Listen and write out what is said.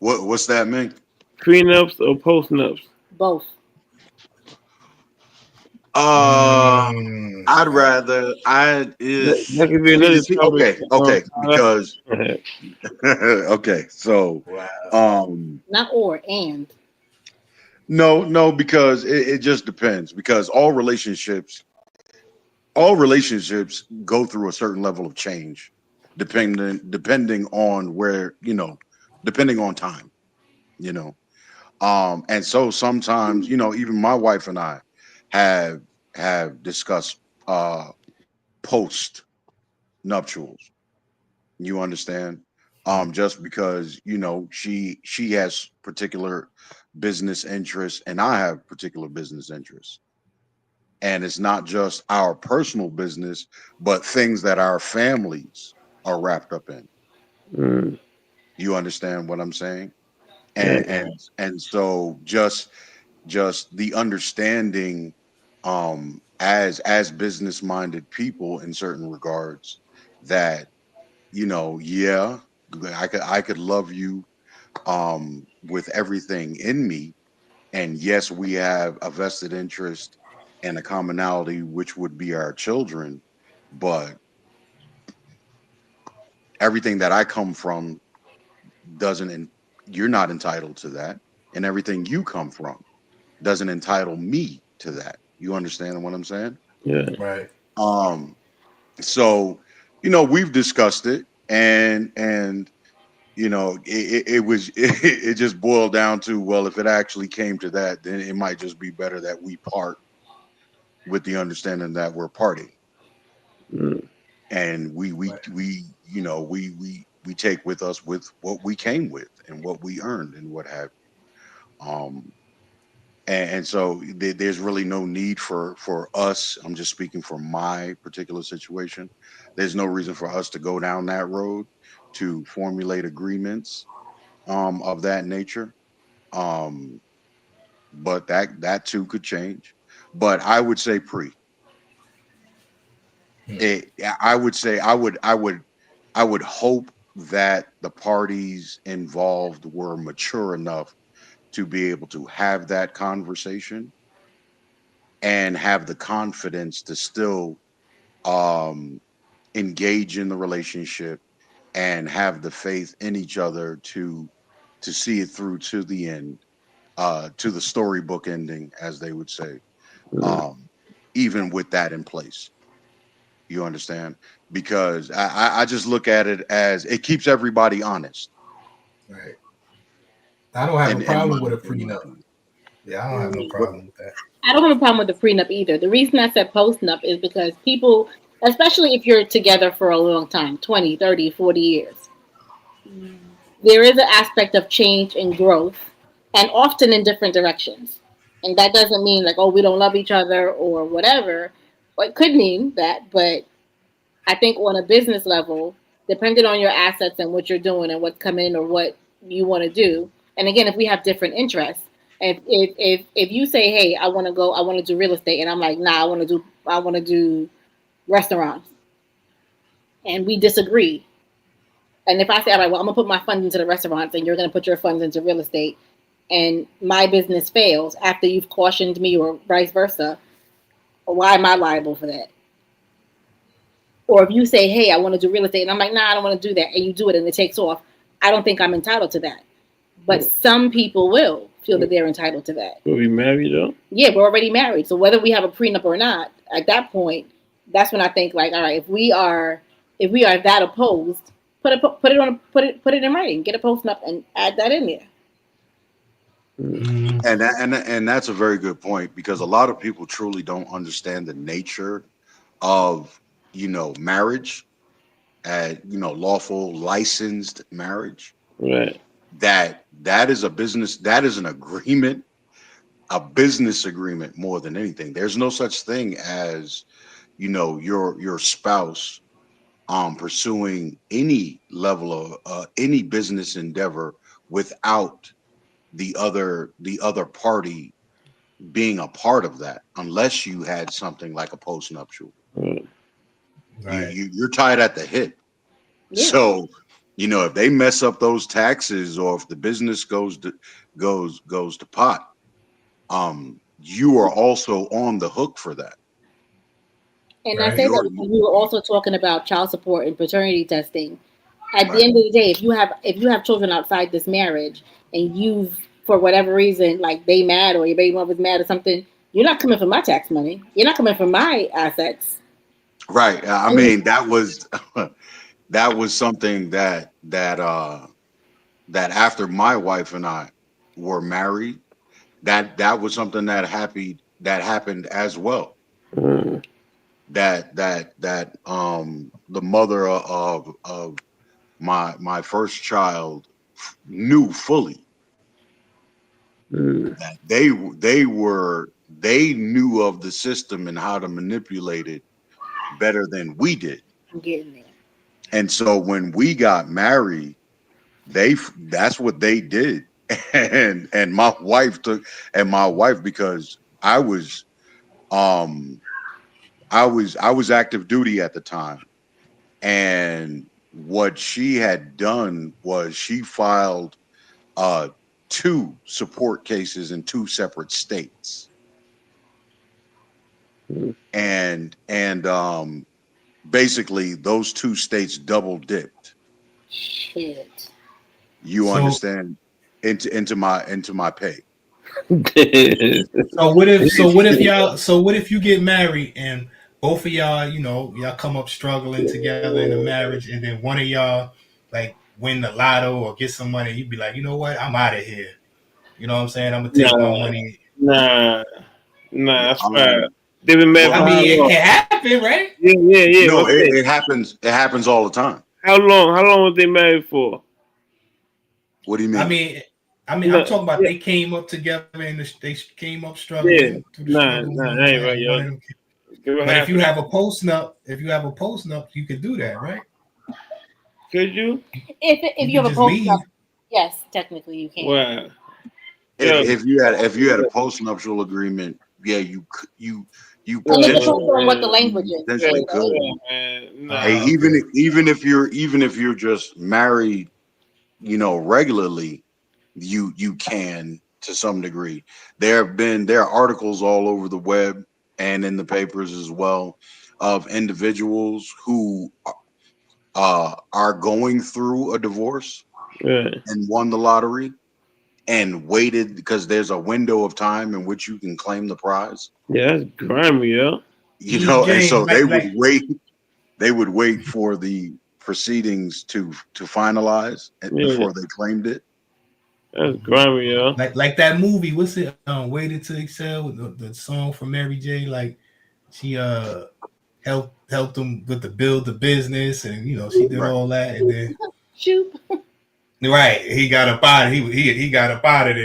What's that mean? Prenups or postnups? Both. Uh, I'd Right. rather I That is could be see another see topic. okay because That's- okay so Wow. um Not or and. no because it just depends because all relationships go through a certain level of change depending on where depending on time you know and so sometimes even my wife and I have discussed post nuptials. You understand? Just because she has particular business interests and I have particular business interests, and it's not just our personal business, but things that our families are wrapped up in. mm, You understand what I'm saying? yeah. And so just the understanding, as business minded people in certain regards, that yeah, I could love you with everything in me, and yes, we have a vested interest and a commonality, which would be our children, but everything that I come from doesn't you're not entitled to that, and everything you come from doesn't entitle me to that. You understand what I'm saying? Yeah. Right. um so we've discussed it, and it was it just boiled down to, well, if it actually came to that, then it might just be better that we part with the understanding that we're parting, Mm, and we we Right. we you know we take with us with what we came with and what we earned and what have you. And so there's really no need for us. I'm just speaking for my particular situation. There's no reason for us to go down that road to formulate agreements of that nature. Um, but that too could change. But I would say Hmm. it, I would say I would hope that the parties involved were mature enough to be able to have that conversation and have the confidence to still um, engage in the relationship and have the faith in each other to see it through to the end, to the storybook ending, as they would say. mm, Um, Even with that in place, you understand? Because I just look at it as it keeps everybody honest. Right. I don't have a In problem my with a in my prenup. opinion. Yeah, I don't have no Mm. What? problem with that. I don't have a problem with the prenup either. The reason I said postnup is because people, especially if you're together for a long time 20, 30, 40 years, there is an aspect of change and growth, and often in different directions. And that doesn't mean like, oh, we don't love each other or whatever. Or it could mean that, but I think on a business level, depending on your assets and what you're doing and what's coming in or what you want to do, and again, if we have different interests, if you say, hey, I want to do real estate, and I'm like, nah, I want to do restaurants, and we disagree, and if I say, all right, well, I'm gonna put my funds into the restaurants, and you're gonna put your funds into real estate, and my business fails after you've cautioned me, or vice versa, why am I liable for that? Or if you say, hey, I want to do real estate, and I'm like, nah, I don't want to do that, and you do it and it takes off, I don't think I'm entitled to that. But some people will feel that they're entitled to that. will we married though? Yeah, we're already married. So whether we have a prenup or not, at that point, that's when I think like, all right, if we are that opposed, put it in writing, get a postnup and add that in there. Mm, Mm, And that's a very good point, because a lot of people truly don't understand the nature of marriage, lawful licensed marriage. right. That is a business, that is an agreement, a business agreement more than anything. There's no such thing as your spouse pursuing any level of any business endeavor without the other party being a part of that, unless you had something like a postnuptial. Right. you, right. you you're tied at the hip. Yeah. So If they mess up those taxes, or if the business goes to pot, you are also on the hook for that. And I Right. say that You're because we were also talking about child support and paternity testing. At the right, end of the day, if you have children outside this marriage and you've for whatever reason like they mad or your baby mother's mad or something, you're not coming for my tax money. You're not coming for my assets. right. I I mean, that was that was something that after my wife and I were married, that was something that happened as well. mm, That the mother of my first child knew fully mm, that they knew of the system and how to manipulate it better than we did. I'm getting there. And so when we got married, that's what they did. And my wife, because um I was active duty at the time. And what she had done was she filed uh two support cases in two separate states. mm. And basically those two states double dipped. Shit. You So understand? Into my pay. what if you get married and both of y'all, y'all come up struggling together in a marriage, and then one of y'all like win the lotto or get some money, you'd be like, you know what, I'm out of here. You know what I'm saying? I'm gonna take my Nah, money. nah, nah. That's fine. Um, They've been married I for well, how mean, it long? can happen, right? Yeah, yeah, yeah. no, What's it, that? it happens. It happens all the time. How long? How long was they married for? What do you I mean? mean, I'm No, talking about yeah, they came up together and they came up yeah. struggling through the Nah, struggles nah. and That all ain't that, right, and yo. one of them. What But happened? if you have a post nup, you could do that, right? Could you? If You you could have a just post leave. up, yes, technically you can. Wow. If Yo. if you had a postnuptial agreement, yeah, you And it potentially depends Oh on what the man. language you is. Yeah, potentially could. yeah, man. Hey, Nah. even Okay. if, even if you're just married, regularly, you can, to some degree. There are articles all over the web and in the papers as well, of individuals who are going through a divorce Yeah, and won the lottery and waited because there's a window of time in which you can claim the prize. yeah. That's grimy, yo. And James, so they like would like wait for the proceedings to finalize Yeah, before they claimed it. that's grimy, yo. like that movie. What's it? Waited to Excel, the song from Mary J. Like she helped him with the build the business, and she did Right. all that, and then Shoot. right he got up out. He got up out of there.